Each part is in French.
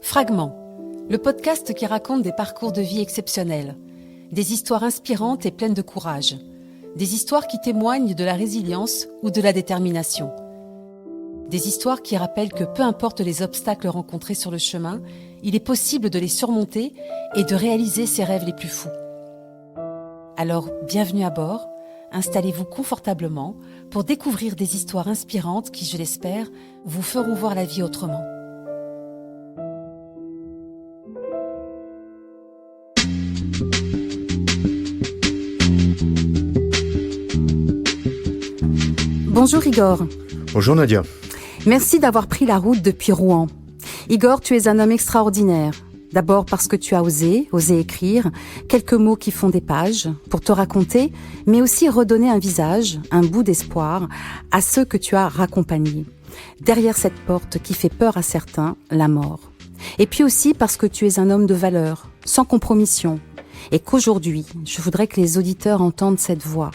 Fragments, le podcast qui raconte des parcours de vie exceptionnels, des histoires inspirantes et pleines de courage, des histoires qui témoignent de la résilience ou de la détermination, des histoires qui rappellent que peu importe les obstacles rencontrés sur le chemin, il est possible de les surmonter et de réaliser ses rêves les plus fous. Alors, bienvenue à bord, installez-vous confortablement pour découvrir des histoires inspirantes qui, je l'espère, vous feront voir la vie autrement. Bonjour Igor. Bonjour Nadia. Merci d'avoir pris la route depuis Rouen. Igor, tu es un homme extraordinaire. D'abord parce que tu as osé écrire quelques mots qui font des pages pour te raconter, mais aussi redonner un visage, un bout d'espoir à ceux que tu as raccompagnés. Derrière cette porte qui fait peur à certains, la mort. Et puis aussi parce que tu es un homme de valeur, sans compromission. Et qu'aujourd'hui, je voudrais que les auditeurs entendent cette voix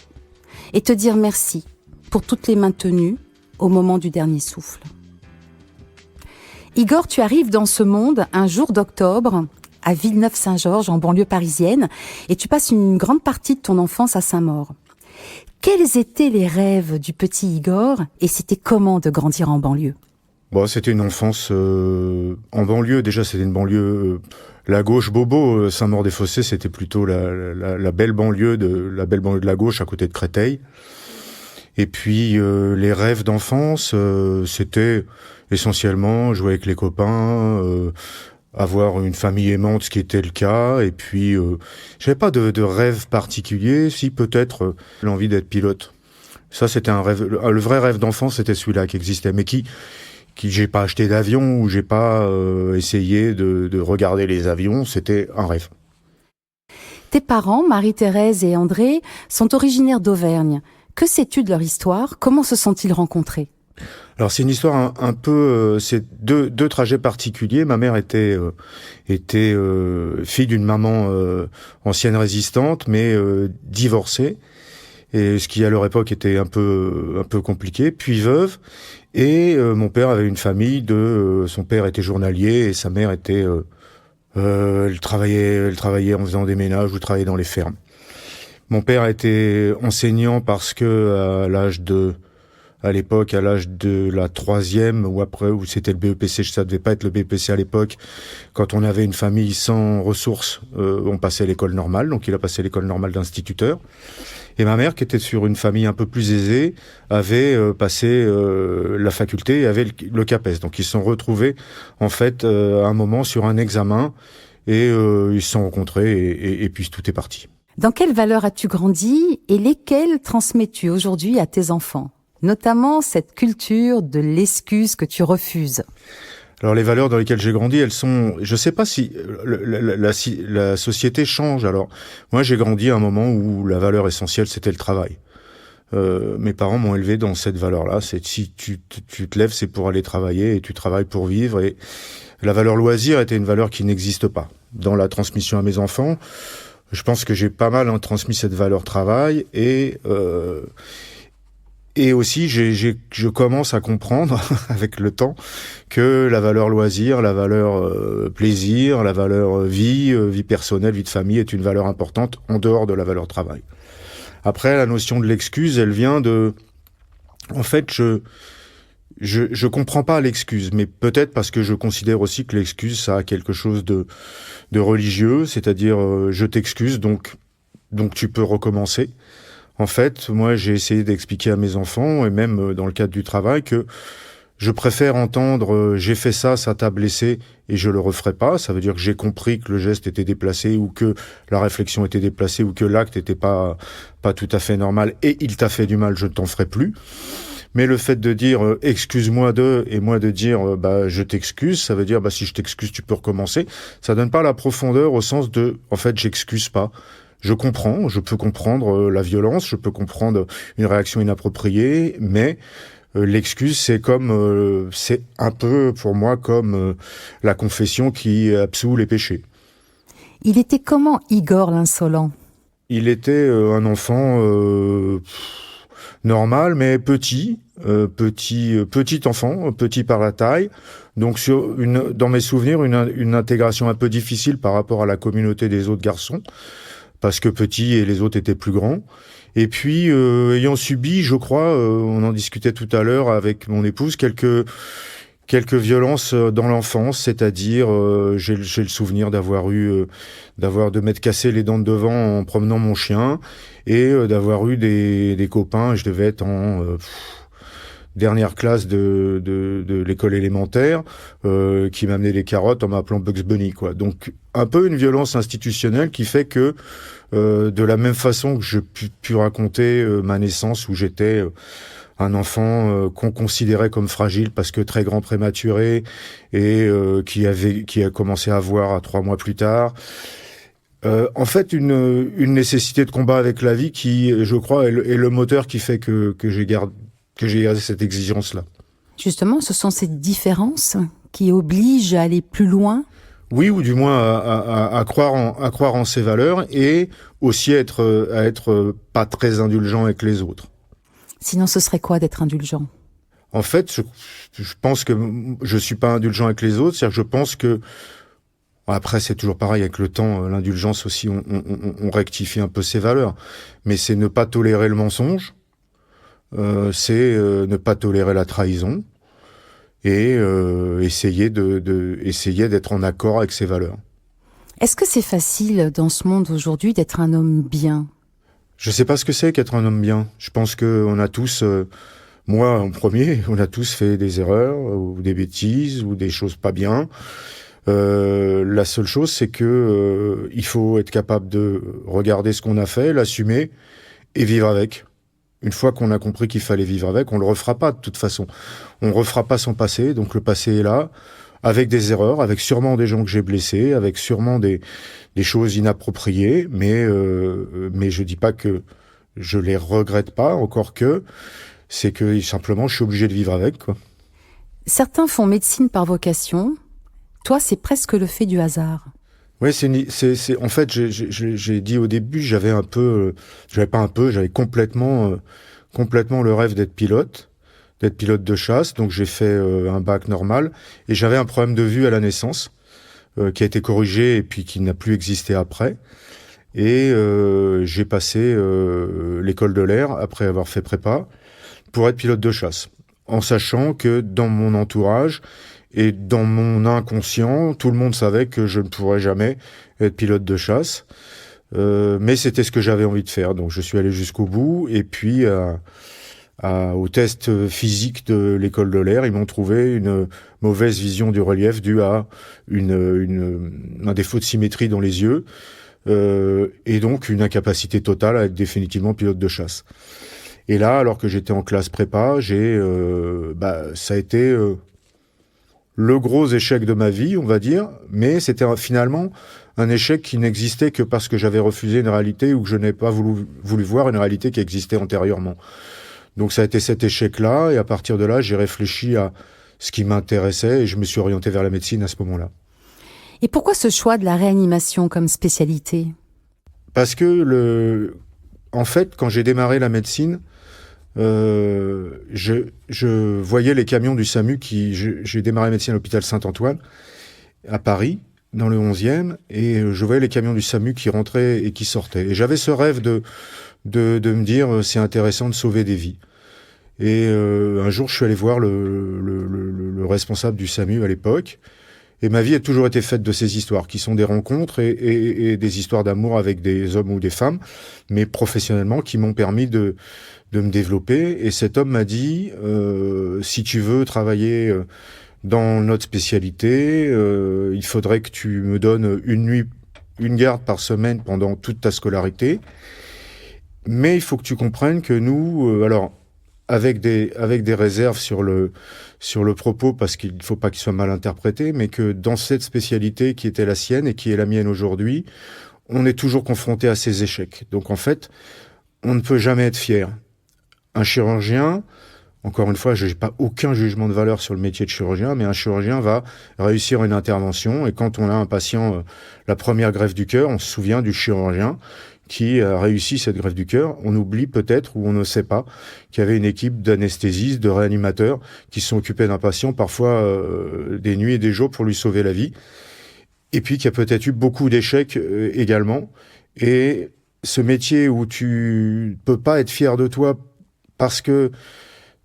et te dire merci pour toutes les mains tenues au moment du dernier souffle. Igor, tu arrives dans ce monde un jour d'octobre à Villeneuve-Saint-Georges, en banlieue parisienne, et tu passes une grande partie de ton enfance à Saint-Maur. Quels étaient les rêves du petit Igor et c'était comment de grandir en banlieue ? Bon, c'était une enfance en banlieue. Déjà, c'était une banlieue la gauche bobo. Saint-Maur-des-Fossés, c'était plutôt la belle banlieue de la gauche à côté de Créteil. Et puis les rêves d'enfance, c'était essentiellement jouer avec les copains, avoir une famille aimante, ce qui était le cas. Et puis j'avais pas de rêve particulier, si peut-être l'envie d'être pilote. Ça, c'était un rêve. Le vrai rêve d'enfance, c'était celui-là qui existait, mais qui j'ai pas acheté d'avion ou j'ai pas essayé de regarder les avions. C'était un rêve. Tes parents, Marie-Thérèse et André, sont originaires d'Auvergne. Que sais-tu de leur histoire ? Comment se sont-ils rencontrés ? Alors c'est une histoire un peu, c'est deux trajets particuliers. Ma mère était fille d'une maman ancienne résistante, mais divorcée, et ce qui à leur époque était un peu compliqué. Puis veuve, et mon père avait une famille son père était journalier et sa mère était, elle travaillait en faisant des ménages ou travaillait dans les fermes. Mon père était enseignant parce que à l'époque, à l'âge de la troisième ou après, où c'était le BEPC, ça devait pas être le BEPC à l'époque, quand on avait une famille sans ressources, on passait l'école normale, donc il a passé l'école normale d'instituteur. Et ma mère, qui était sur une famille un peu plus aisée, avait passé la faculté et avait le CAPES. Donc ils se sont retrouvés, en fait, à un moment sur un examen, et ils se sont rencontrés, et puis tout est parti. Dans quelles valeurs as-tu grandi et lesquelles transmets-tu aujourd'hui à tes enfants ? Notamment cette culture de l'excuse que tu refuses. Alors les valeurs dans lesquelles j'ai grandi, elles sont... Je sais pas si la société change. Alors moi j'ai grandi à un moment où la valeur essentielle c'était le travail. Mes parents m'ont élevé dans cette valeur-là. C'est si tu te lèves, c'est pour aller travailler et tu travailles pour vivre. Et la valeur loisir était une valeur qui n'existe pas. Dans la transmission à mes enfants, je pense que j'ai pas mal transmis cette valeur travail et aussi je commence à comprendre avec le temps que la valeur loisir, la valeur plaisir, la valeur vie personnelle, vie de famille est une valeur importante en dehors de la valeur travail. Après, la notion de l'excuse, elle vient en fait, je comprends pas l'excuse, mais peut-être parce que je considère aussi que l'excuse, ça a quelque chose de religieux, c'est-à-dire je t'excuse, donc tu peux recommencer. En fait, moi, j'ai essayé d'expliquer à mes enfants, et même dans le cadre du travail, que je préfère entendre j'ai fait ça, ça t'a blessé, et je le referai pas. Ça veut dire que j'ai compris que le geste était déplacé, ou que la réflexion était déplacée, ou que l'acte était pas tout à fait normal, et il t'a fait du mal, je ne t'en ferai plus. Mais le fait de dire excuse-moi et moi de dire je t'excuse, ça veut dire si je t'excuse tu peux recommencer. Ça donne pas la profondeur au sens de en fait j'excuse pas. Je peux comprendre la violence, je peux comprendre une réaction inappropriée, mais l'excuse c'est un peu pour moi comme la confession qui absout les péchés. Il était comment Igor l'insolent ? Il était un enfant normal mais petit. petit enfant, petit par la taille. Donc dans mes souvenirs, une intégration un peu difficile par rapport à la communauté des autres garçons, parce que petit et les autres étaient plus grands. Et puis ayant subi, je crois, on en discutait tout à l'heure avec mon épouse, quelques violences dans l'enfance, c'est-à-dire j'ai le souvenir de m'être cassé les dents de devant en promenant mon chien et d'avoir eu des copains. Je devais être en dernière classe de l'école élémentaire qui m'amenaient des carottes en m'appelant Bugs Bunny, quoi. Donc un peu une violence institutionnelle qui fait que de la même façon que je pu raconter ma naissance où j'étais un enfant qu'on considérait comme fragile parce que très grand prématuré et qui a commencé à voir à 3 mois plus tard. En fait, une nécessité de combat avec la vie qui, je crois, est le moteur qui fait que j'ai gardé cette exigence-là. Justement, ce sont ces différences qui obligent à aller plus loin. Oui, ou du moins à croire en ses valeurs et aussi à être pas très indulgent avec les autres. Sinon, ce serait quoi d'être indulgent ? En fait, je pense que je suis pas indulgent avec les autres. C'est-à-dire que je pense que après, c'est toujours pareil avec le temps. L'indulgence aussi, on rectifie un peu ses valeurs. Mais c'est ne pas tolérer le mensonge. C'est ne pas tolérer la trahison et essayer d'être en accord avec ses valeurs. Est-ce que c'est facile dans ce monde aujourd'hui d'être un homme bien ? Je sais pas ce que c'est qu'être un homme bien. Je pense que on a tous, moi en premier, on a tous fait des erreurs ou des bêtises ou des choses pas bien. La seule chose, c'est que il faut être capable de regarder ce qu'on a fait, l'assumer et vivre avec. Une fois qu'on a compris qu'il fallait vivre avec, on le refera pas de toute façon. On refera pas son passé, donc le passé est là, avec des erreurs, avec sûrement des gens que j'ai blessés, avec sûrement des choses inappropriées, mais je dis pas que je les regrette pas, encore que c'est que simplement je suis obligé de vivre avec, quoi. Certains font médecine par vocation. Toi, c'est presque le fait du hasard. Ouais, en fait, j'ai dit au début, j'avais complètement le rêve d'être pilote de chasse. Donc j'ai fait un bac normal et j'avais un problème de vue à la naissance qui a été corrigé et puis qui n'a plus existé après. Et j'ai passé l'école de l'air après avoir fait prépa pour être pilote de chasse, en sachant que dans mon entourage et dans mon inconscient, tout le monde savait que je ne pourrais jamais être pilote de chasse. Mais c'était ce que j'avais envie de faire. Donc je suis allé jusqu'au bout. Et puis au test physique de l'école de l'air, ils m'ont trouvé une mauvaise vision du relief due à un défaut de symétrie dans les yeux. Et donc une incapacité totale à être définitivement pilote de chasse. Et là, alors que j'étais en classe prépa, ça a été le gros échec de ma vie, on va dire, mais c'était finalement un échec qui n'existait que parce que j'avais refusé une réalité ou que je n'ai pas voulu voir une réalité qui existait antérieurement. Donc ça a été cet échec-là, et à partir de là, j'ai réfléchi à ce qui m'intéressait et je me suis orienté vers la médecine à ce moment-là. Et pourquoi ce choix de la réanimation comme spécialité ? Parce que en fait, quand j'ai démarré la médecine, je voyais les camions du SAMU j'ai démarré la médecine à l'hôpital Saint-Antoine, à Paris, dans le 11e, et je voyais les camions du SAMU qui rentraient et qui sortaient. Et j'avais ce rêve de me dire, c'est intéressant de sauver des vies. Et un jour, je suis allé voir le responsable du SAMU à l'époque, et ma vie a toujours été faite de ces histoires, qui sont des rencontres et des histoires d'amour avec des hommes ou des femmes, mais professionnellement, qui m'ont permis de me développer. Et cet homme m'a dit, si tu veux travailler dans notre spécialité, il faudrait que tu me donnes une garde par semaine pendant toute ta scolarité. Mais il faut que tu comprennes que nous, avec des réserves sur le propos, parce qu'il ne faut pas qu'il soit mal interprété, mais que dans cette spécialité qui était la sienne et qui est la mienne aujourd'hui, on est toujours confronté à ces échecs. Donc en fait, on ne peut jamais être fier. Un chirurgien, encore une fois, je n'ai pas aucun jugement de valeur sur le métier de chirurgien, mais un chirurgien va réussir une intervention, et quand on a un patient, la première greffe du cœur, on se souvient du chirurgien qui a réussi cette greffe du cœur. On oublie peut-être, ou on ne sait pas, qu'il y avait une équipe d'anesthésistes, de réanimateurs, qui se sont occupés d'un patient, parfois des nuits et des jours pour lui sauver la vie. Et puis qu'il y a peut-être eu beaucoup d'échecs également. Et ce métier où tu peux pas être fier de toi parce que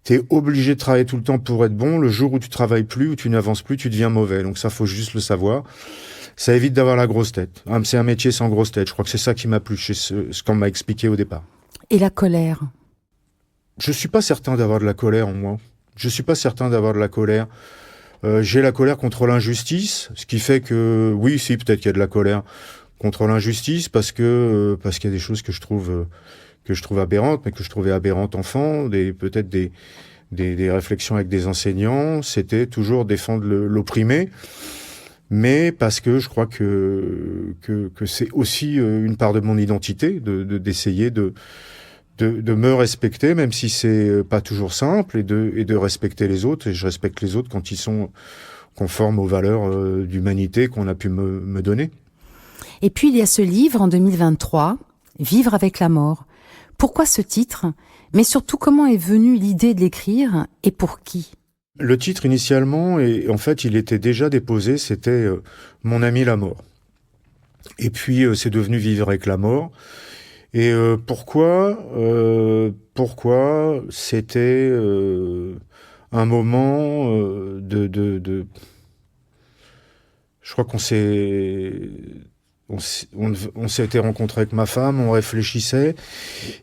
t'es obligé de travailler tout le temps pour être bon, le jour où tu travailles plus, où tu n'avances plus, tu deviens mauvais. Donc ça, faut juste le savoir. Ça évite d'avoir la grosse tête. C'est un métier sans grosse tête. Je crois que c'est ça qui m'a plu chez ce qu'on m'a expliqué au départ. Et la colère? Je suis pas certain d'avoir de la colère en moi. Je suis pas certain d'avoir de la colère. J'ai la colère contre l'injustice, ce qui fait que, oui, si, peut-être qu'il y a de la colère contre l'injustice, parce qu'il y a des choses que je trouve aberrantes, mais que je trouvais aberrantes enfant, peut-être des réflexions avec des enseignants, c'était toujours défendre l'opprimé, mais parce que je crois que c'est aussi une part de mon identité, d'essayer de me respecter, même si c'est pas toujours simple, et de respecter les autres. Et je respecte les autres quand ils sont conformes aux valeurs d'humanité qu'on a pu me donner. Et puis il y a ce livre en 2023, Vivre avec la mort. Pourquoi ce titre? Mais surtout, comment est venue l'idée de l'écrire et pour qui? Le titre initialement, et en fait il était déjà déposé, c'était Mon ami la mort. Et puis c'est devenu Vivre avec la mort. Et pourquoi c'était un moment je crois qu'on s'était rencontré avec ma femme, on réfléchissait,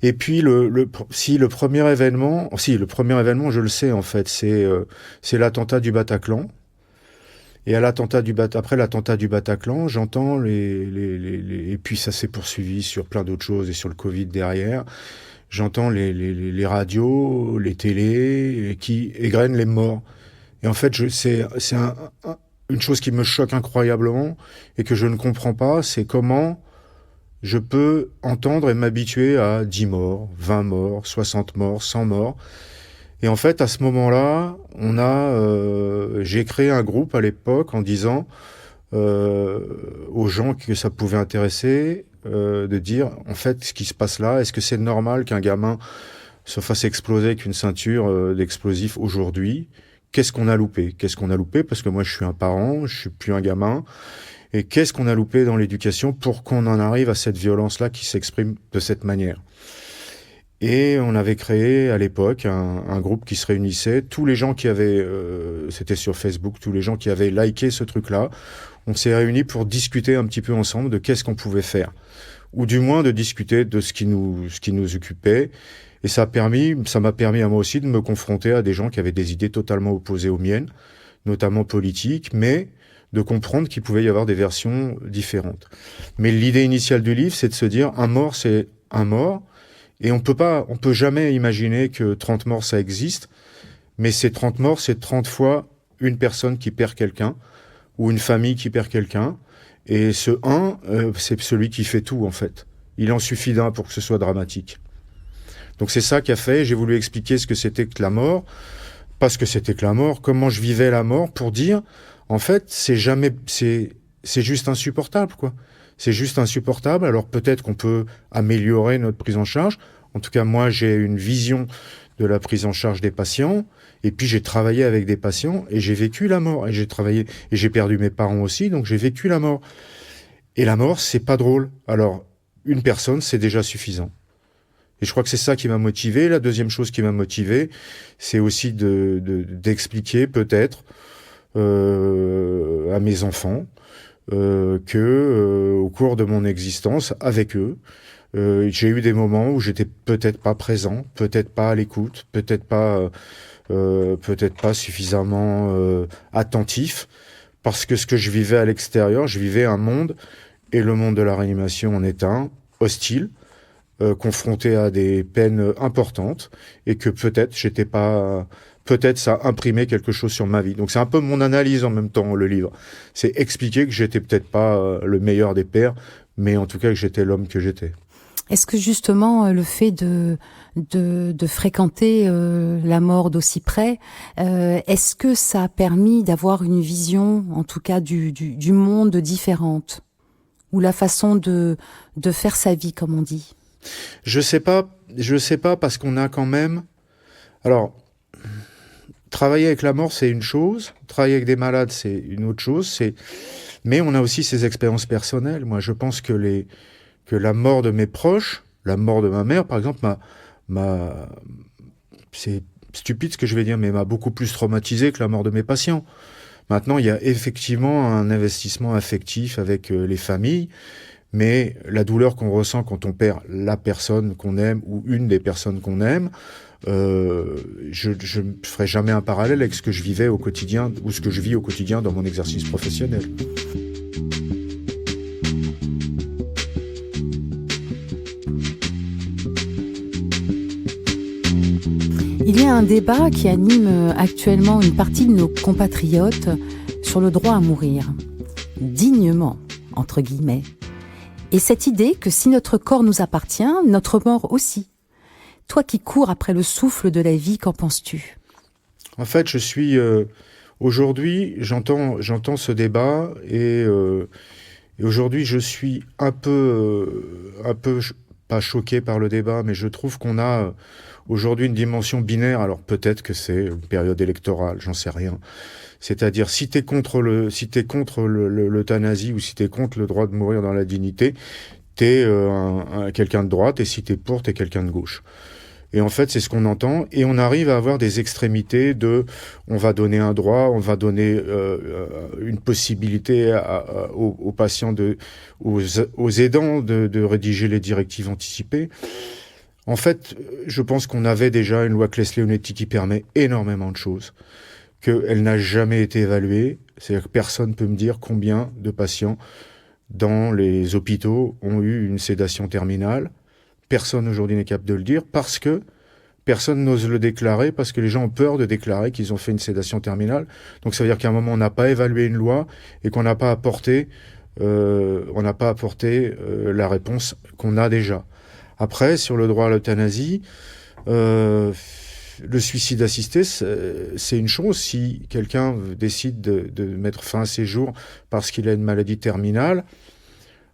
et puis le premier événement, je le sais en fait, c'est l'attentat du Bataclan. Et après l'attentat du Bataclan, j'entends et puis ça s'est poursuivi sur plein d'autres choses et sur le Covid derrière. J'entends les radios, les télés qui égrènent les morts. Et en fait, c'est une chose qui me choque incroyablement et que je ne comprends pas, c'est comment je peux entendre et m'habituer à 10 morts, 20 morts, 60 morts, 100 morts. Et en fait, à ce moment-là, j'ai créé un groupe à l'époque en disant aux gens que ça pouvait intéresser de dire, en fait, ce qui se passe là, est-ce que c'est normal qu'un gamin se fasse exploser avec une ceinture d'explosifs aujourd'hui? Qu'est-ce qu'on a loupé? Parce que moi, je suis un parent, je suis plus un gamin. Et qu'est-ce qu'on a loupé dans l'éducation pour qu'on en arrive à cette violence-là qui s'exprime de cette manière? Et on avait créé à l'époque un groupe qui se réunissait. Tous les gens qui avaient, c'était sur Facebook, tous les gens qui avaient liké ce truc-là, on s'est réunis pour discuter un petit peu ensemble de qu'est-ce qu'on pouvait faire. Ou du moins de discuter de ce qui nous occupait. Et ça m'a permis à moi aussi de me confronter à des gens qui avaient des idées totalement opposées aux miennes, notamment politiques, mais de comprendre qu'il pouvait y avoir des versions différentes. Mais l'idée initiale du livre, c'est de se dire, un mort, c'est un mort. Et on peut jamais imaginer que 30 morts, ça existe. Mais ces 30 morts, c'est 30 fois une personne qui perd quelqu'un, ou une famille qui perd quelqu'un. Et ce c'est celui qui fait tout, en fait. Il en suffit d'un pour que ce soit dramatique. Donc c'est ça qu'a fait. J'ai voulu expliquer ce que c'était que la mort, parce que c'était que la mort, comment je vivais la mort, pour dire, en fait, c'est juste insupportable, quoi. C'est juste insupportable. Alors peut-être qu'on peut améliorer notre prise en charge. En tout cas, moi, j'ai une vision de la prise en charge des patients. Et puis, j'ai travaillé avec des patients et j'ai vécu la mort. Et j'ai perdu mes parents aussi, donc j'ai vécu la mort. Et la mort, c'est pas drôle. Alors, une personne, c'est déjà suffisant. Et je crois que c'est ça qui m'a motivé. La deuxième chose qui m'a motivé, c'est aussi d'expliquer peut-être à mes enfants au cours de mon existence avec eux, j'ai eu des moments où j'étais peut-être pas présent, peut-être pas à l'écoute, peut-être pas suffisamment attentif, parce que ce que je vivais à l'extérieur, je vivais un monde, et le monde de la réanimation en est un, hostile, confronté à des peines importantes, et que peut-être ça a imprimé quelque chose sur ma vie. Donc c'est un peu mon analyse en même temps, le livre. C'est expliquer que j'étais peut-être pas le meilleur des pères, mais en tout cas que j'étais l'homme que j'étais. Est-ce que justement le fait de fréquenter la mort d'aussi près, est-ce que ça a permis d'avoir une vision, en tout cas du monde différente? ou la façon de faire sa vie, comme on dit? Je sais pas parce qu'on a quand même... Alors, travailler avec la mort, c'est une chose. Travailler avec des malades, c'est une autre chose. Mais on a aussi ses expériences personnelles. Moi, je pense que la mort de mes proches, la mort de ma mère, par exemple, c'est stupide ce que je vais dire, mais m'a beaucoup plus traumatisé que la mort de mes patients. Maintenant, il y a effectivement un investissement affectif avec les familles, mais la douleur qu'on ressent quand on perd la personne qu'on aime ou une des personnes qu'on aime, je ne ferai jamais un parallèle avec ce que je vivais au quotidien ou ce que je vis au quotidien dans mon exercice professionnel. Il y a un débat qui anime actuellement une partie de nos compatriotes sur le droit à mourir, dignement, entre guillemets. Et cette idée que si notre corps nous appartient, notre mort aussi. Toi qui cours après le souffle de la vie, qu'en penses-tu? En fait, je suis... aujourd'hui, j'entends ce débat et aujourd'hui, je suis un peu, pas choqué par le débat, mais je trouve qu'on a aujourd'hui une dimension binaire. Alors peut-être que c'est une période électorale, j'en sais rien. C'est-à-dire, si t'es contre l'euthanasie ou si t'es contre le droit de mourir dans la dignité, t'es quelqu'un de droite, et si t'es pour, t'es quelqu'un de gauche. Et en fait, c'est ce qu'on entend, et on arrive à avoir des extrémités de, on va donner un droit, on va donner une possibilité aux patients, aux aidants de rédiger les directives anticipées. En fait, je pense qu'on avait déjà une loi Claes-Leonetti qui permet énormément de choses, qu'elle n'a jamais été évaluée. C'est-à-dire que personne ne peut me dire combien de patients dans les hôpitaux ont eu une sédation terminale. Personne aujourd'hui n'est capable de le dire parce que personne n'ose le déclarer, parce que les gens ont peur de déclarer qu'ils ont fait une sédation terminale. Donc ça veut dire qu'à un moment, on n'a pas évalué une loi et qu'on n'a pas apporté, la réponse qu'on a déjà. Après, sur le droit à l'euthanasie, le suicide assisté, c'est une chose. Si quelqu'un décide de mettre fin à ses jours parce qu'il a une maladie terminale,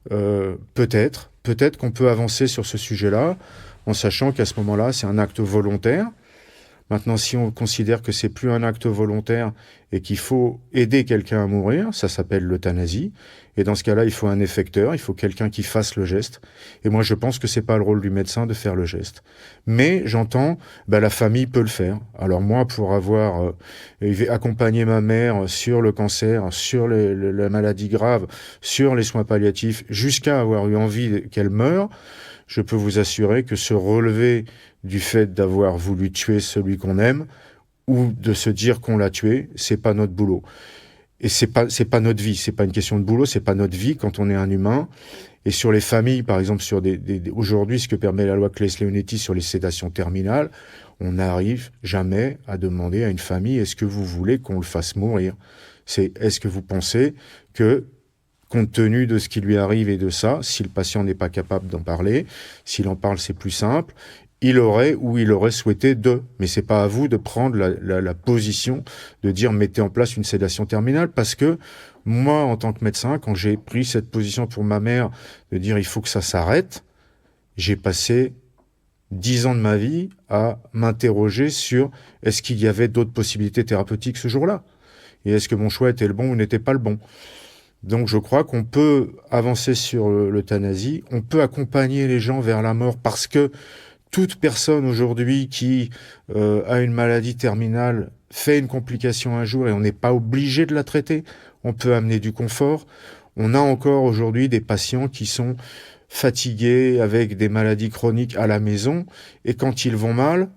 peut-être qu'on peut avancer sur ce sujet-là, en sachant qu'à ce moment-là, c'est un acte volontaire. Maintenant, si on considère que c'est plus un acte volontaire et qu'il faut aider quelqu'un à mourir, ça s'appelle l'euthanasie. Et dans ce cas-là, il faut un effecteur, il faut quelqu'un qui fasse le geste. Et moi, je pense que c'est pas le rôle du médecin de faire le geste. Mais j'entends, la famille peut le faire. Alors moi, pour avoir accompagné ma mère sur le cancer, sur la maladie grave, sur les soins palliatifs, jusqu'à avoir eu envie qu'elle meure, je peux vous assurer que se relever du fait d'avoir voulu tuer celui qu'on aime ou de se dire qu'on l'a tué, c'est pas notre boulot. Et c'est pas notre vie, c'est pas une question de boulot, c'est pas notre vie quand on est un humain. Et sur les familles, par exemple, sur aujourd'hui, ce que permet la loi Claes-Leonetti sur les sédations terminales, on n'arrive jamais à demander à une famille, est-ce que vous voulez qu'on le fasse mourir? Est-ce que vous pensez que, compte tenu de ce qui lui arrive et de ça, si le patient n'est pas capable d'en parler, s'il en parle, c'est plus simple, il aurait souhaité mais c'est pas à vous de prendre la position de dire mettez en place une sédation terminale, parce que moi, en tant que médecin, quand j'ai pris cette position pour ma mère de dire il faut que ça s'arrête, j'ai passé 10 ans de ma vie à m'interroger sur est-ce qu'il y avait d'autres possibilités thérapeutiques ce jour-là, et est-ce que mon choix était le bon ou n'était pas le bon. Donc je crois qu'on peut avancer sur l'euthanasie, on peut accompagner les gens vers la mort, parce que toute personne aujourd'hui qui a une maladie terminale fait une complication un jour et on n'est pas obligé de la traiter. On peut amener du confort. On a encore aujourd'hui des patients qui sont fatigués avec des maladies chroniques à la maison, et quand ils vont mal,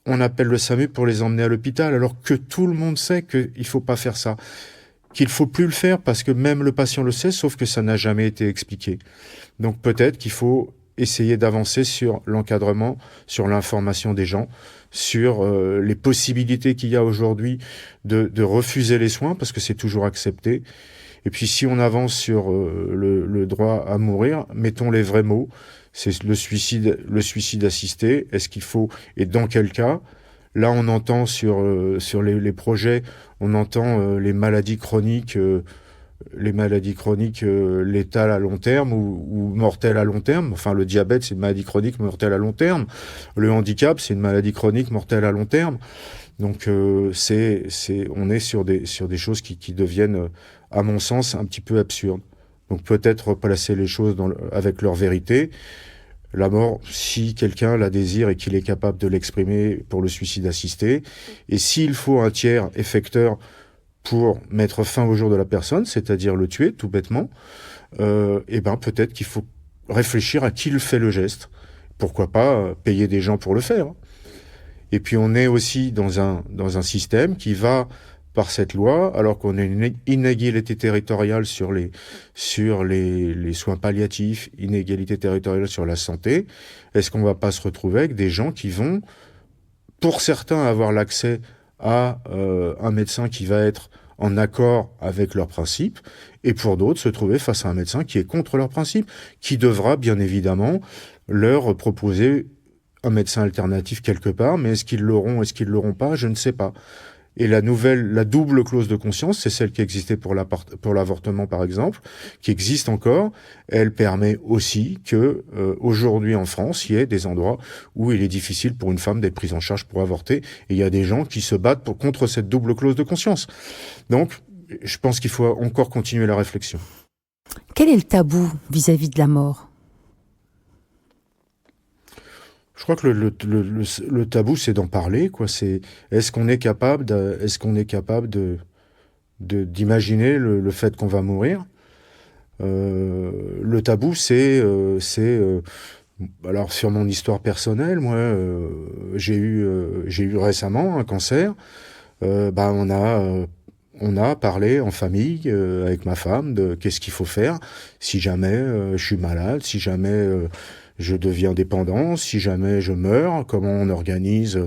on appelle le SAMU pour les emmener à l'hôpital, alors que tout le monde sait qu'il faut pas faire ça, qu'il faut plus le faire parce que même le patient le sait, sauf que ça n'a jamais été expliqué. Donc peut-être qu'il faut essayer d'avancer sur l'encadrement, sur l'information des gens, sur les possibilités qu'il y a aujourd'hui de refuser les soins, parce que c'est toujours accepté. Et puis si on avance sur le droit à mourir, mettons les vrais mots, c'est le suicide assisté. Est-ce qu'il faut, et dans quel cas? Là, on entend sur les projets, on entend les maladies chroniques les maladies chroniques létales à long terme ou mortelles à long terme. Enfin, le diabète, c'est une maladie chronique mortelle à long terme. Le handicap, c'est une maladie chronique mortelle à long terme. Donc, on est sur des choses qui deviennent, à mon sens, un petit peu absurdes. Donc, peut-être replacer les choses avec leur vérité. La mort, si quelqu'un la désire et qu'il est capable de l'exprimer pour le suicide assisté, et s'il faut un tiers effecteur pour mettre fin au jour de la personne, c'est-à-dire le tuer, tout bêtement, peut-être qu'il faut réfléchir à qui le fait le geste. Pourquoi pas payer des gens pour le faire. Et puis on est aussi dans un système qui va, par cette loi, alors qu'on a une inégalité territoriale sur les soins palliatifs, inégalité territoriale sur la santé, est-ce qu'on va pas se retrouver avec des gens qui vont, pour certains, avoir l'accès à un médecin qui va être en accord avec leurs principes, et pour d'autres, se trouver face à un médecin qui est contre leurs principes, qui devra, bien évidemment, leur proposer un médecin alternatif quelque part, mais est-ce qu'ils l'auront, est-ce qu'ils l'auront pas, je ne sais pas. Et la double clause de conscience, c'est celle qui existait pour l'avortement, par exemple, qui existe encore. Elle permet aussi que, aujourd'hui en France, il y ait des endroits où il est difficile pour une femme d'être prise en charge pour avorter. Et il y a des gens qui se battent contre cette double clause de conscience. Donc, je pense qu'il faut encore continuer la réflexion. Quel est le tabou vis-à-vis de la mort ? Je crois que le tabou, c'est d'en parler, quoi. Est-ce qu'on est capable d'imaginer le fait qu'on va mourir? Le tabou, alors sur mon histoire personnelle, moi, j'ai eu récemment un cancer. On a parlé en famille avec ma femme de qu'est-ce qu'il faut faire si jamais je suis malade, si jamais je deviens dépendant, si jamais je meurs, comment on organise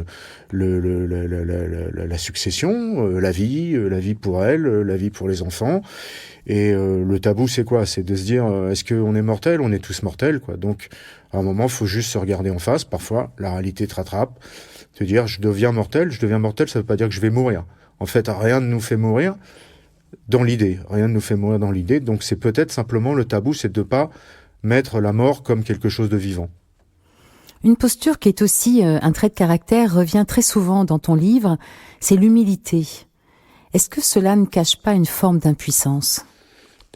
la succession, la vie pour elle, la vie pour les enfants. Et le tabou, c'est quoi? C'est de se dire, est-ce qu'on est mortel? On est tous mortels, quoi. Donc, à un moment, il faut juste se regarder en face. Parfois, la réalité te rattrape. Te dire, je deviens mortel, ça veut pas dire que je vais mourir. En fait, rien ne nous fait mourir dans l'idée. Rien ne nous fait mourir dans l'idée. Donc, c'est peut-être simplement le tabou, c'est de pas mettre la mort comme quelque chose de vivant. Une posture qui est aussi un trait de caractère revient très souvent dans ton livre, c'est l'humilité. Est-ce que cela ne cache pas une forme d'impuissance ?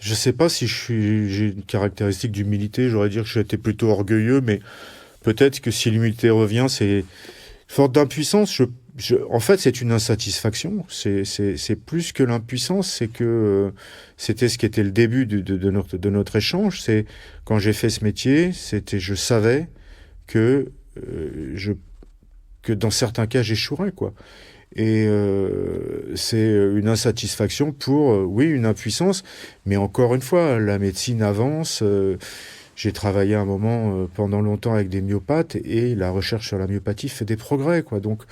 Je sais pas si j'ai une caractéristique d'humilité, j'aurais dire que j'étais plutôt orgueilleux, mais peut-être que si l'humilité revient, c'est forme d'impuissance. En fait, c'est une insatisfaction. C'est plus que l'impuissance, c'est que c'était ce qui était le début de notre échange. C'est quand j'ai fait ce métier, je savais que dans certains cas j'échouerais, quoi. Et c'est une insatisfaction pour, oui, une impuissance. Mais encore une fois, la médecine avance. J'ai travaillé un moment pendant longtemps avec des myopathes et la recherche sur la myopathie fait des progrès, quoi. Donc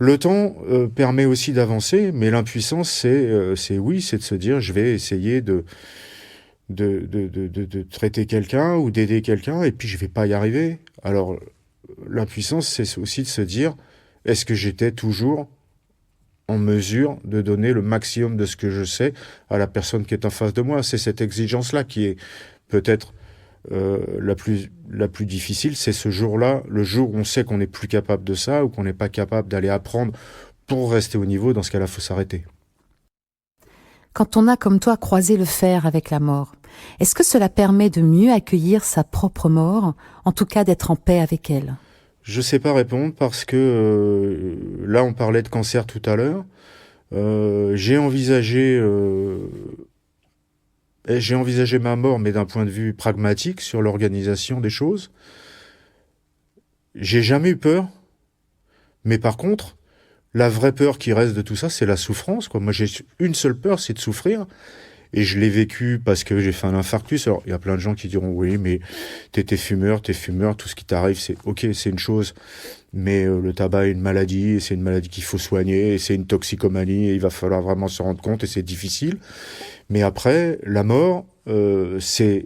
le temps permet aussi d'avancer, mais l'impuissance, c'est de se dire, je vais essayer de traiter quelqu'un ou d'aider quelqu'un, et puis je vais pas y arriver. Alors, l'impuissance, c'est aussi de se dire, est-ce que j'étais toujours en mesure de donner le maximum de ce que je sais à la personne qui est en face de moi? C'est cette exigence-là qui est peut-être la plus difficile, c'est ce jour-là, le jour où on sait qu'on n'est plus capable de ça ou qu'on n'est pas capable d'aller apprendre pour rester au niveau. Dans ce cas-là, il faut s'arrêter. Quand on a, comme toi, croisé le fer avec la mort, est-ce que cela permet de mieux accueillir sa propre mort, en tout cas d'être en paix avec elle ? Je sais pas répondre parce que là, on parlait de cancer tout à l'heure. J'ai envisagé ma mort, mais d'un point de vue pragmatique, sur l'organisation des choses. J'ai jamais eu peur, mais par contre, la vraie peur qui reste de tout ça, c'est la souffrance, quoi. Moi, j'ai une seule peur, c'est de souffrir. Et je l'ai vécu parce que j'ai fait un infarctus. Alors, il y a plein de gens qui diront, oui, mais t'es fumeur, tout ce qui t'arrive, c'est une chose. Mais le tabac est une maladie, et c'est une maladie qu'il faut soigner, et c'est une toxicomanie, et il va falloir vraiment se rendre compte, et c'est difficile. Mais après, la mort, c'est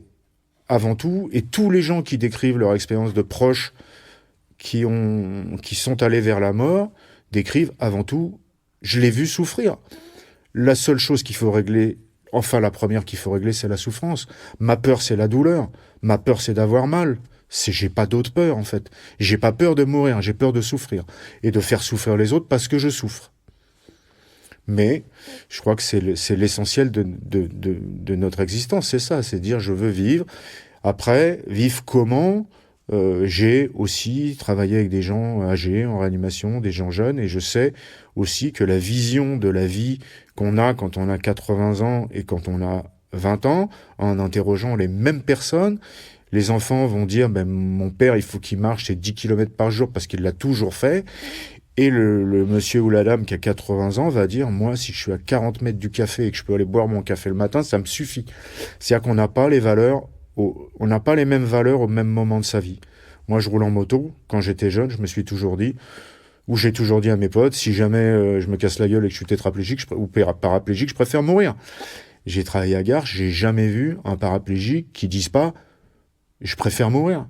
avant tout, et tous les gens qui décrivent leur expérience de proches qui sont allés vers la mort, décrivent avant tout, je l'ai vu souffrir. La seule chose qu'il faut régler Enfin, la première qu'il faut régler, c'est la souffrance. Ma peur, c'est la douleur. Ma peur, c'est d'avoir mal. J'ai pas d'autre peur, en fait. J'ai pas peur de mourir, j'ai peur de souffrir. Et de faire souffrir les autres parce que je souffre. Mais je crois que c'est l'essentiel de notre existence, c'est ça, c'est dire je veux vivre. Après, vivre comment? J'ai aussi travaillé avec des gens âgés en réanimation, des gens jeunes, et je sais aussi que la vision de la vie qu'on a quand on a 80 ans et quand on a 20 ans, en interrogeant les mêmes personnes, les enfants vont dire ben, mon père, il faut qu'il marche ses 10 km par jour parce qu'il l'a toujours fait. Et le monsieur ou la dame qui a 80 ans va dire, moi, si je suis à 40 mètres du café et que je peux aller boire mon café le matin, ça me suffit. C'est-à-dire qu'on n'a pas les valeurs, on n'a pas les mêmes valeurs au même moment de sa vie. Moi, je roule en moto. Quand j'étais jeune, je me suis toujours dit, ou j'ai toujours dit à mes potes, si jamais je me casse la gueule et que je suis tétraplégique ou paraplégique, je préfère mourir. J'ai travaillé à Garches, j'ai jamais vu un paraplégique qui dise pas, je préfère mourir.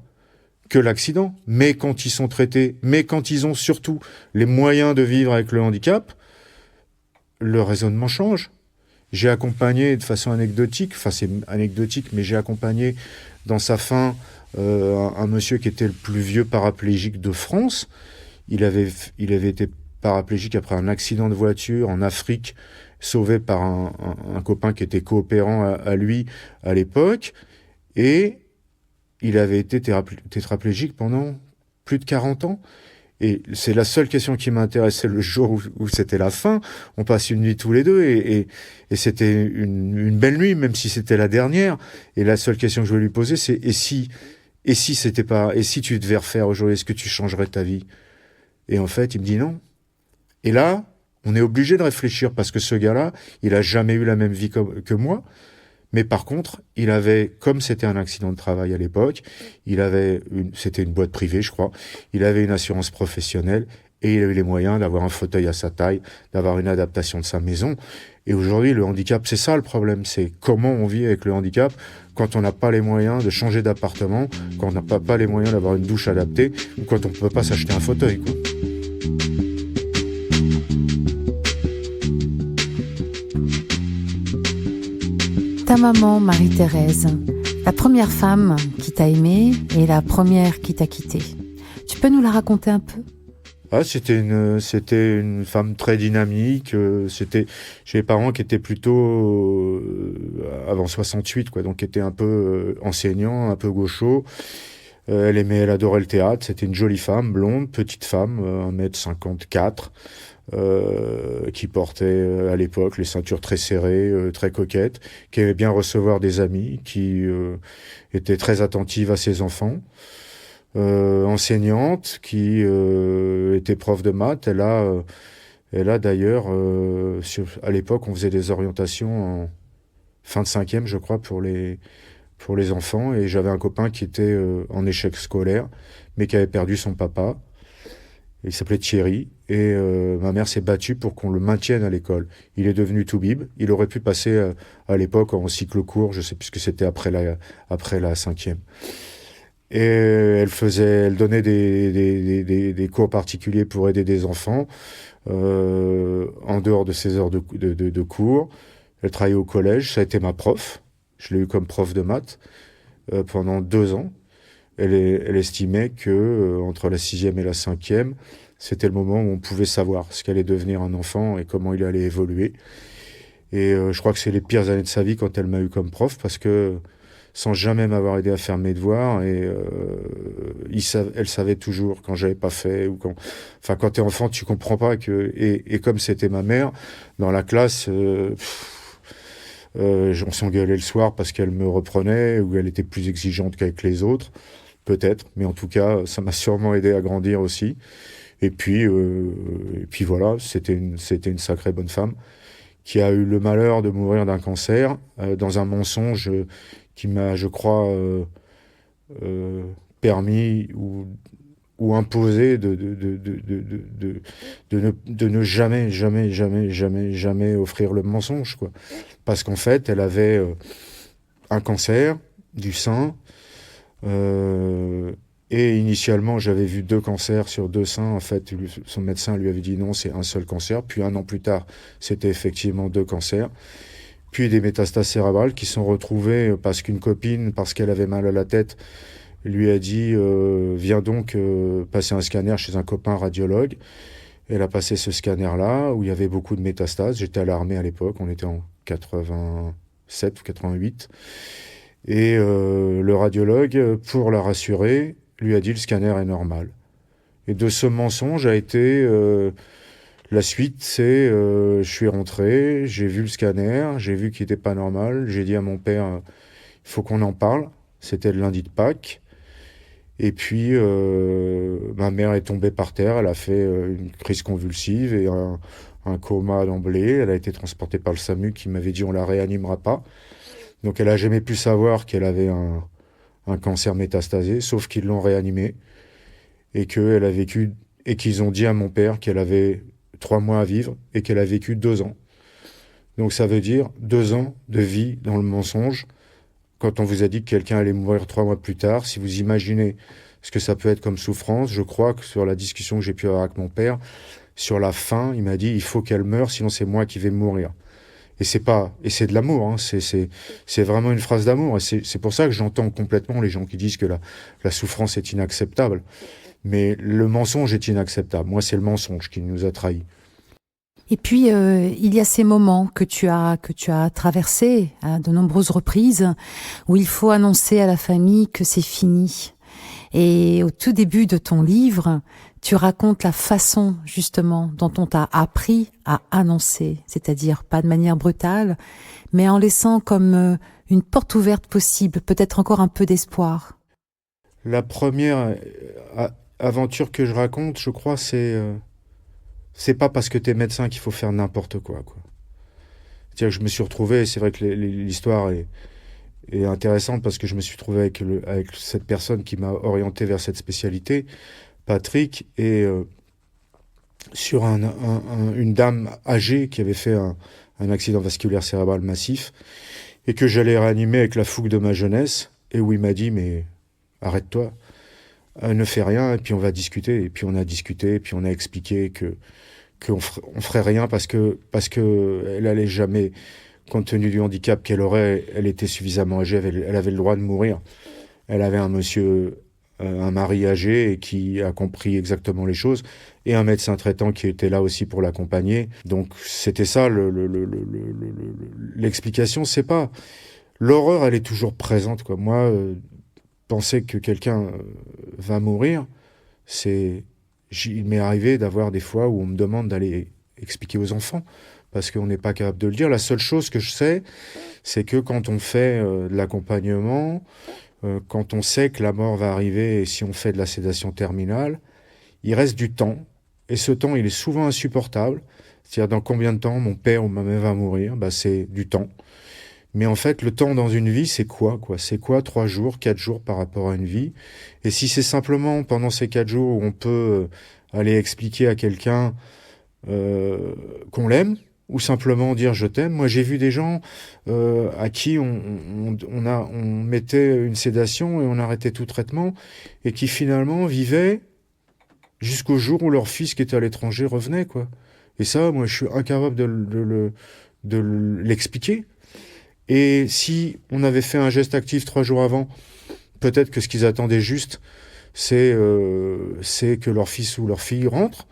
Que l'accident, mais quand ils sont traités, mais quand ils ont surtout les moyens de vivre avec le handicap, le raisonnement change. J'ai accompagné de façon anecdotique, enfin c'est anecdotique, mais j'ai accompagné dans sa fin un monsieur qui était le plus vieux paraplégique de France. Il avait été paraplégique après un accident de voiture en Afrique, sauvé par un copain qui était coopérant à lui à l'époque, et il avait été tétraplégique pendant plus de 40 ans. Et c'est la seule question qui m'intéressait le jour où c'était la fin. On passe une nuit tous les deux et c'était une belle nuit, même si c'était la dernière. Et la seule question que je voulais lui poser, c'est et si tu devais refaire aujourd'hui, est-ce que tu changerais ta vie? Et en fait, il me dit non. Et là, on est obligé de réfléchir parce que ce gars-là, il a jamais eu la même vie que moi. Mais par contre, il avait, comme c'était un accident de travail à l'époque, c'était une boîte privée, je crois, il avait une assurance professionnelle et il avait les moyens d'avoir un fauteuil à sa taille, d'avoir une adaptation de sa maison. Et aujourd'hui, le handicap, c'est ça le problème, c'est comment on vit avec le handicap quand on n'a pas les moyens de changer d'appartement, quand on n'a pas les moyens d'avoir une douche adaptée, ou quand on ne peut pas s'acheter un fauteuil, quoi. Ta maman, Marie-Thérèse, la première femme qui t'a aimée et la première qui t'a quitté. Tu peux nous la raconter un peu? C'était une femme très dynamique. J'ai des parents qui étaient plutôt avant 68, quoi, donc qui étaient un peu enseignants, un peu gauchos. Elle adorait le théâtre. C'était une jolie femme, blonde, petite femme, 1m54. Qui portait à l'époque les ceintures très serrées, très coquettes, qui aimait bien recevoir des amis, qui était très attentive à ses enfants, enseignante, qui était prof de maths. Elle a d'ailleurs, à l'époque, on faisait des orientations en fin de 5e, je crois, pour les enfants, et j'avais un copain qui était en échec scolaire, mais qui avait perdu son papa. Il s'appelait Thierry, et ma mère s'est battue pour qu'on le maintienne à l'école. Il est devenu toubib. Il aurait pu passer à l'époque en cycle court, je sais plus ce que c'était après la 5e. Et elle donnait des cours particuliers pour aider des enfants en dehors de ses heures de cours. Elle travaillait au collège. Ça a été ma prof. Je l'ai eu comme prof de maths pendant 2 ans. Elle estimait que entre la 6e et la 5e, c'était le moment où on pouvait savoir ce qu'allait devenir un enfant et comment il allait évoluer. Et je crois que c'est les pires années de sa vie quand elle m'a eu comme prof, parce que sans jamais m'avoir aidé à faire mes devoirs, et elle savait toujours quand j'avais pas fait, ou quand t'es enfant, tu comprends pas et comme c'était ma mère, dans la classe, on s'engueulait le soir parce qu'elle me reprenait, ou elle était plus exigeante qu'avec les autres. Peut-être, mais en tout cas, ça m'a sûrement aidé à grandir aussi. Et puis voilà, c'était une sacrée bonne femme qui a eu le malheur de mourir d'un cancer dans un mensonge qui m'a, je crois, permis ou imposé de ne jamais offrir le mensonge, quoi. Parce qu'en fait, elle avait un cancer du sein. Et initialement, j'avais vu 2 cancers sur 2 seins. En fait, son médecin lui avait dit non, c'est un seul cancer. Puis 1 an plus tard, c'était effectivement 2 cancers. puis des métastases cérébrales qui sont retrouvées parce qu'une copine, parce qu'elle avait mal à la tête, lui a dit viens donc passer un scanner chez un copain radiologue. Elle a passé ce scanner-là, où il y avait beaucoup de métastases. J'étais à l'armée à l'époque, on était en 87 ou 88. Et le radiologue, pour la rassurer, lui a dit le scanner est normal. Et de ce mensonge a été... la suite, c'est je suis rentré, j'ai vu le scanner, j'ai vu qu'il n'était pas normal. J'ai dit à mon père, il faut qu'on en parle. C'était le lundi de Pâques. Et puis, ma mère est tombée par terre, elle a fait une crise convulsive et un coma d'emblée. Elle a été transportée par le SAMU qui m'avait dit on la réanimera pas. Donc elle a jamais pu savoir qu'elle avait un cancer métastasé, sauf qu'ils l'ont réanimée et qu'elle a vécu, et qu'ils ont dit à mon père qu'elle avait 3 mois à vivre et qu'elle a vécu 2 ans. Donc ça veut dire 2 ans de vie dans le mensonge. Quand on vous a dit que quelqu'un allait mourir 3 mois plus tard, si vous imaginez ce que ça peut être comme souffrance, je crois que sur la discussion que j'ai pu avoir avec mon père, sur la fin, il m'a dit il faut qu'elle meure, sinon c'est moi qui vais mourir. Et c'est de l'amour, hein, c'est vraiment une phrase d'amour. Et c'est pour ça que j'entends complètement les gens qui disent que la souffrance est inacceptable. Mais le mensonge est inacceptable. Moi, c'est le mensonge qui nous a trahis. Et puis, il y a ces moments que tu as traversés à de nombreuses reprises où il faut annoncer à la famille que c'est fini. Et au tout début de ton livre, tu racontes la façon, justement, dont on t'a appris à annoncer. C'est-à-dire pas de manière brutale, mais en laissant comme une porte ouverte possible, peut-être encore un peu d'espoir. La première aventure que je raconte, je crois, c'est pas parce que t'es médecin qu'il faut faire n'importe quoi. C'est-à-dire que je me suis retrouvé, c'est vrai que l'histoire est intéressante parce que je me suis retrouvé avec cette personne qui m'a orienté vers cette spécialité, Patrick, et sur une dame âgée qui avait fait un accident vasculaire cérébral massif et que j'allais réanimer avec la fougue de ma jeunesse, et où il m'a dit mais arrête-toi, ne fais rien, et puis on va discuter. Et puis on a discuté, et puis on a expliqué qu'on ferait rien parce que elle allait jamais, compte tenu du handicap qu'elle aurait, elle était suffisamment âgée, elle avait le droit de mourir. Elle avait un mari âgé et qui a compris exactement les choses, et un médecin traitant qui était là aussi pour l'accompagner. Donc c'était ça l'explication. C'est pas l'horreur, elle est toujours présente, quoi. Moi, penser que quelqu'un va mourir, il m'est arrivé d'avoir des fois où on me demande d'aller expliquer aux enfants parce qu'on n'est pas capable de le dire. La seule chose que je sais, c'est que quand on fait de l'accompagnement, quand on sait que la mort va arriver et si on fait de la sédation terminale, il reste du temps. Et ce temps, il est souvent insupportable. C'est-à-dire dans combien de temps mon père ou ma mère va mourir, c'est du temps. Mais en fait, le temps dans une vie, c'est quoi? C'est quoi 3 jours, 4 jours par rapport à une vie? Et si c'est simplement pendant ces 4 jours où on peut aller expliquer à quelqu'un qu'on l'aime, ou simplement dire je t'aime. Moi, j'ai vu des gens à qui on mettait une sédation et on arrêtait tout traitement, et qui finalement vivaient jusqu'au jour où leur fils qui était à l'étranger revenait, quoi. Et ça, moi, je suis incapable de l'expliquer. Et si on avait fait un geste actif 3 jours avant, peut-être que ce qu'ils attendaient juste, c'est que leur fils ou leur fille rentre.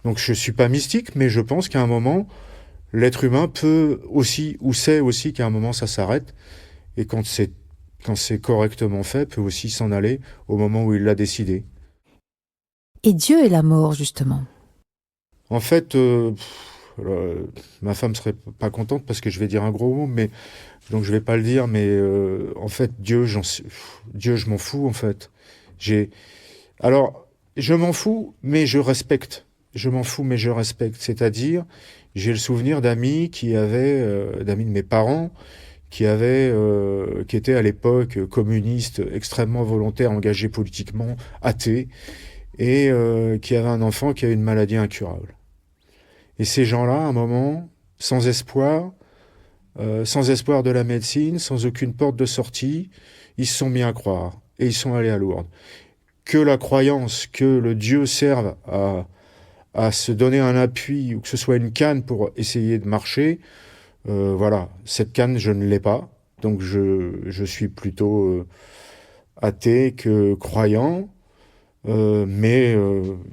Donc je suis pas mystique, mais je pense qu'à un moment, l'être humain peut aussi, ou sait aussi qu'à un moment ça s'arrête, et quand c'est correctement fait, peut aussi s'en aller au moment où il l'a décidé. Et Dieu et la mort, justement. En fait, ma femme serait pas contente parce que je vais dire un gros mot, mais donc je vais pas le dire, mais en fait Dieu, je m'en fous en fait. Alors je m'en fous, mais je respecte. Je m'en fous, mais je respecte. C'est-à-dire, j'ai le souvenir d'amis d'amis de mes parents, qui étaient à l'époque communistes, extrêmement volontaires, engagés politiquement, athées, et qui avaient un enfant qui a une maladie incurable. Et ces gens-là, à un moment, sans espoir de la médecine, sans aucune porte de sortie, ils se sont mis à croire, et ils sont allés à Lourdes. Que la croyance, que le Dieu serve à se donner un appui, ou que ce soit une canne pour essayer de marcher, Voilà, cette canne, je ne l'ai pas. Donc je suis plutôt athée que croyant. Mais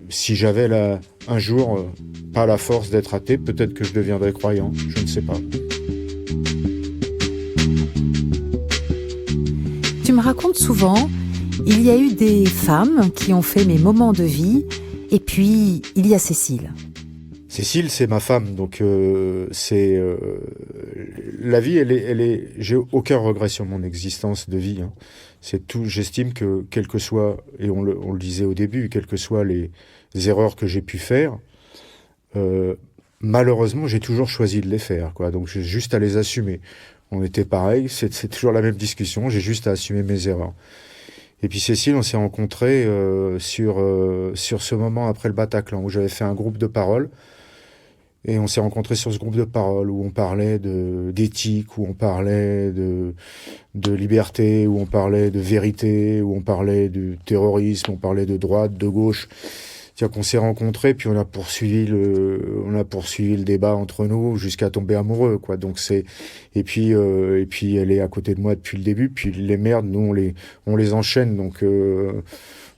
si j'avais un jour pas la force d'être athée, peut-être que je deviendrais croyant. Je ne sais pas. Tu me racontes souvent, il y a eu des femmes qui ont fait mes moments de vie, et puis il y a Cécile. Cécile, c'est ma femme, donc la vie, j'ai aucun regret sur mon existence de vie, hein. C'est tout. J'estime que quel que soit, et on le disait au début, quelles que soient les erreurs que j'ai pu faire, euh, malheureusement, j'ai toujours choisi de les faire, quoi. Donc j'ai juste à les assumer. On était pareil, c'est toujours la même discussion. J'ai juste à assumer mes erreurs. Et puis Cécile, on s'est rencontrés sur ce moment après le Bataclan où j'avais fait un groupe de parole. Et on s'est rencontrés sur ce groupe de parole où on parlait d'éthique, où on parlait de liberté, où on parlait de vérité, où on parlait de terrorisme, on parlait de droite, de gauche. C'est-à-dire qu'on s'est rencontrés, puis on a poursuivi le débat entre nous jusqu'à tomber amoureux, quoi. Donc et puis elle est à côté de moi depuis le début, puis les merdes, nous on les enchaîne, donc.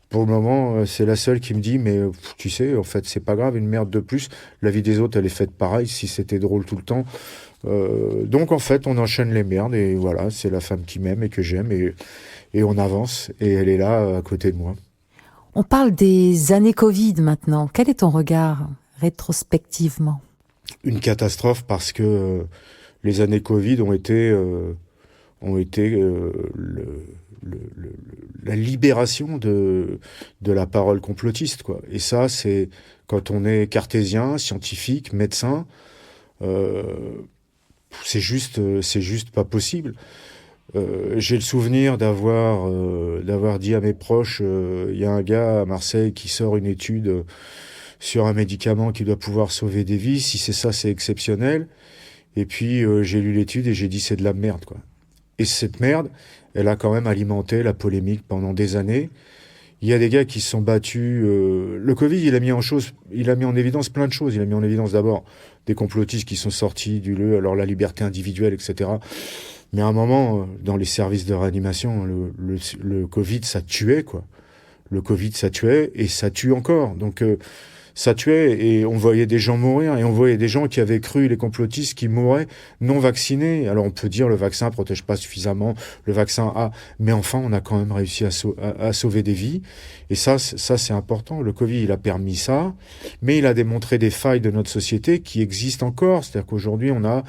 Pour le moment, c'est la seule qui me dit, mais tu sais, en fait, c'est pas grave, une merde de plus. La vie des autres, elle est faite pareil, si c'était drôle tout le temps. Donc, en fait, on enchaîne les merdes, et voilà, c'est la femme qui m'aime et que j'aime, et on avance, et elle est là, à côté de moi. On parle des années Covid maintenant. Quel est ton regard rétrospectivement? Une catastrophe parce que les années Covid ont été la libération de la parole complotiste, quoi. Et ça, c'est quand on est cartésien, scientifique, médecin, euh, c'est juste pas possible. J'ai le souvenir d'avoir dit à mes proches, il y a un gars à Marseille qui sort une étude sur un médicament qui doit pouvoir sauver des vies. Si c'est ça, c'est exceptionnel. Et puis j'ai lu l'étude et j'ai dit c'est de la merde, quoi. Et cette merde, elle a quand même alimenté la polémique pendant des années. Il y a des gars qui se sont battus. Le Covid, il a mis en évidence plein de choses. Il a mis en évidence d'abord des complotistes qui sont sortis du lieu, alors la liberté individuelle, etc. Mais à un moment, dans les services de réanimation, le Covid, ça tuait, quoi. Le Covid, ça tuait et ça tue encore. Donc, ça tuait et on voyait des gens mourir et on voyait des gens qui avaient cru les complotistes qui mouraient non vaccinés. Alors on peut dire le vaccin protège pas suffisamment, le vaccin a, mais enfin on a quand même réussi à sauver des vies et ça c'est important. Le Covid il a permis ça, mais il a démontré des failles de notre société qui existent encore. C'est-à-dire qu'aujourd'hui on a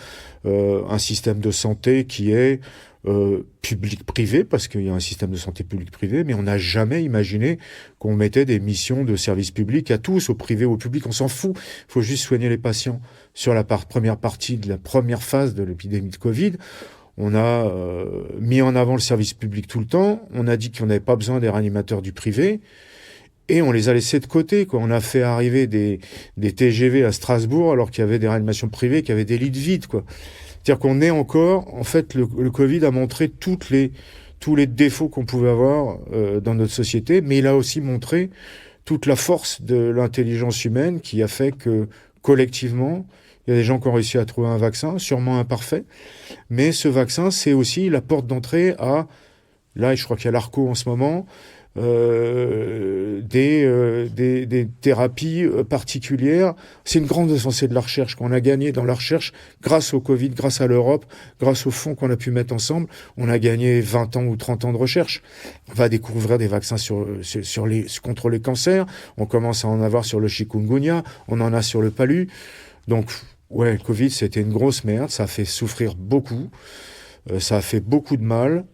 un système de santé qui est public-privé, parce qu'il y a un système de santé public-privé, mais on n'a jamais imaginé qu'on mettait des missions de service public à tous, au privé ou au public, on s'en fout. Il faut juste soigner les patients. Sur la première partie de la première phase de l'épidémie de Covid, on a mis en avant le service public tout le temps, on a dit qu'on n'avait pas besoin des réanimateurs du privé, et on les a laissés de côté, quoi. On a fait arriver des TGV à Strasbourg alors qu'il y avait des réanimations privées, qui avaient des lits de vide, quoi. C'est-à-dire qu'on est encore, en fait, le Covid a montré tous les défauts qu'on pouvait avoir dans notre société, mais il a aussi montré toute la force de l'intelligence humaine qui a fait que, collectivement, il y a des gens qui ont réussi à trouver un vaccin, sûrement imparfait, mais ce vaccin, c'est aussi la porte d'entrée à, là, je crois qu'il y a l'ARCO en ce moment, des thérapies particulières. C'est une grande avancée de la recherche qu'on a gagné dans la recherche grâce au Covid, grâce à l'Europe, grâce aux fonds qu'on a pu mettre ensemble. On a gagné 20 ans ou 30 ans de recherche. On va découvrir des vaccins contre les cancers. On commence à en avoir sur le chikungunya. On en a sur le palu. Donc, ouais, le Covid, c'était une grosse merde. Ça a fait souffrir beaucoup. Ça a fait beaucoup de mal.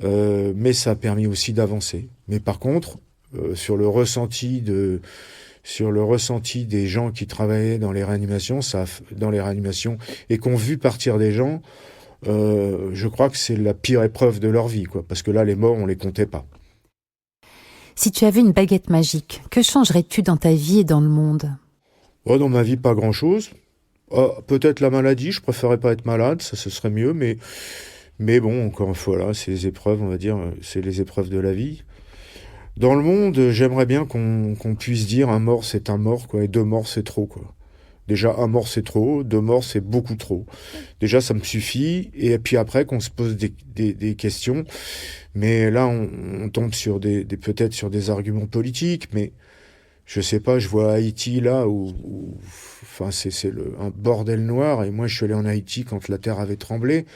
Mais ça a permis aussi d'avancer. Mais par contre, sur le ressenti des gens qui travaillaient dans les réanimations, et qui ont vu partir des gens, je crois que c'est la pire épreuve de leur vie, quoi. Parce que là, les morts, on les comptait pas. Si tu avais une baguette magique, que changerais-tu dans ta vie et dans le monde? Oh, dans ma vie, pas grand-chose. Oh, peut-être la maladie, je préférerais pas être malade, ça ce serait mieux, mais bon, encore une fois, là, c'est les épreuves, on va dire, c'est les épreuves de la vie. Dans le monde, j'aimerais bien qu'on puisse dire un mort, c'est un mort, quoi, et deux morts, c'est trop, quoi. Déjà, 1 mort, c'est trop. 2 morts, c'est beaucoup trop. Déjà, ça me suffit. Et puis après, qu'on se pose des questions. Mais là, on tombe sur peut-être sur des arguments politiques. Mais je sais pas, je vois Haïti là enfin, c'est un bordel noir. Et moi, je suis allé en Haïti quand la terre avait tremblé.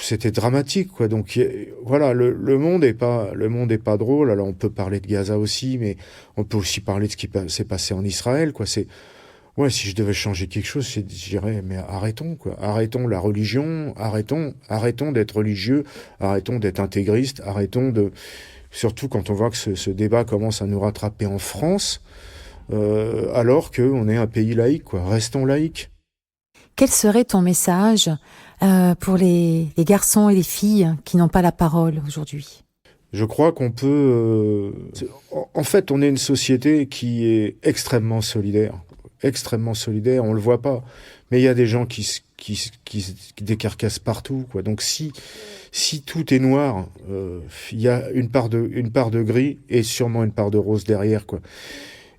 C'était dramatique, quoi. Donc voilà, le monde est pas drôle. Alors on peut parler de Gaza aussi, mais on peut aussi parler de ce qui s'est passé en Israël, quoi. Ouais, si je devais changer quelque chose, je dirais, mais arrêtons, quoi. Arrêtons la religion, arrêtons d'être religieux, arrêtons d'être intégristes, surtout quand on voit que ce débat commence à nous rattraper en France, alors qu'on est un pays laïque, quoi. Restons laïques. Quel serait ton message pour les garçons et les filles qui n'ont pas la parole aujourd'hui? Je crois qu'on peut... en fait, on est une société qui est extrêmement solidaire, on le voit pas. Mais il y a des gens qui décarcassent partout, quoi. Donc si tout est noir, il y a une part de gris et sûrement une part de rose derrière, quoi.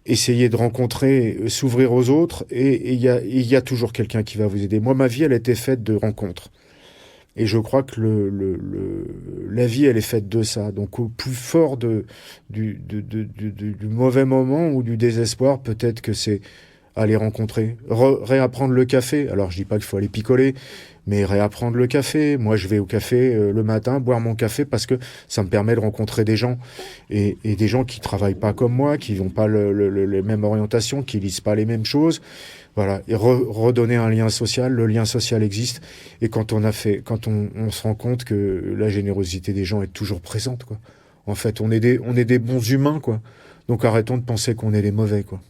Essayer de rencontrer, s'ouvrir aux autres, et il y a toujours quelqu'un qui va vous aider. Moi, ma vie, elle a été faite de rencontres. Et je crois que la vie, elle est faite de ça. Donc, au plus fort du mauvais moment ou du désespoir, peut-être que c'est aller rencontrer, réapprendre le café. Alors, je dis pas qu'il faut aller picoler, mais réapprendre le café. Moi, je vais au café le matin, boire mon café, parce que ça me permet de rencontrer des gens. Et des gens qui travaillent pas comme moi, qui n'ont pas les mêmes orientations, qui lisent pas les mêmes choses. Voilà. Et redonner un lien social. Le lien social existe. Et quand on se rend compte que la générosité des gens est toujours présente, quoi. En fait, on est des bons humains, quoi. Donc arrêtons de penser qu'on est les mauvais, quoi.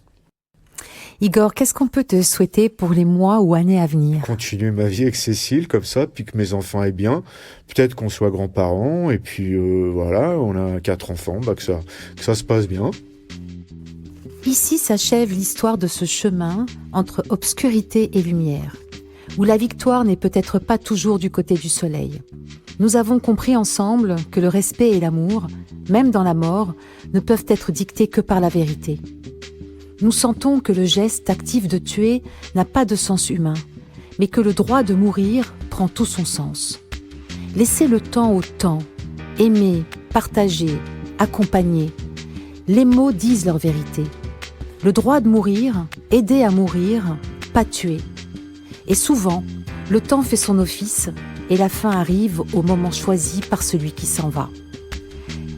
Igor, qu'est-ce qu'on peut te souhaiter pour les mois ou années à venir? Continuer ma vie avec Cécile, comme ça, puis que mes enfants aient bien. Peut-être qu'on soit grands-parents, et puis voilà, on a 4 enfants, que ça se passe bien. Ici s'achève l'histoire de ce chemin entre obscurité et lumière, où la victoire n'est peut-être pas toujours du côté du soleil. Nous avons compris ensemble que le respect et l'amour, même dans la mort, ne peuvent être dictés que par la vérité. Nous sentons que le geste actif de tuer n'a pas de sens humain, mais que le droit de mourir prend tout son sens. Laissez le temps au temps, aimer, partager, accompagner. Les mots disent leur vérité. Le droit de mourir, aider à mourir, pas tuer. Et souvent, le temps fait son office et la fin arrive au moment choisi par celui qui s'en va.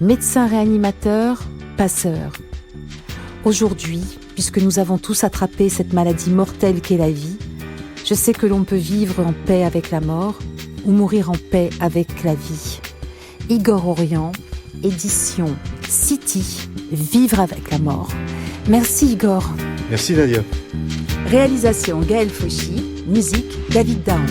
Médecin réanimateur, passeur. Aujourd'hui, puisque nous avons tous attrapé cette maladie mortelle qu'est la vie, je sais que l'on peut vivre en paix avec la mort ou mourir en paix avec la vie. Igor Orient, édition City, Vivre avec la mort. Merci Igor. Merci Nadia. Réalisation Gaël Fauchy, musique David Dahan.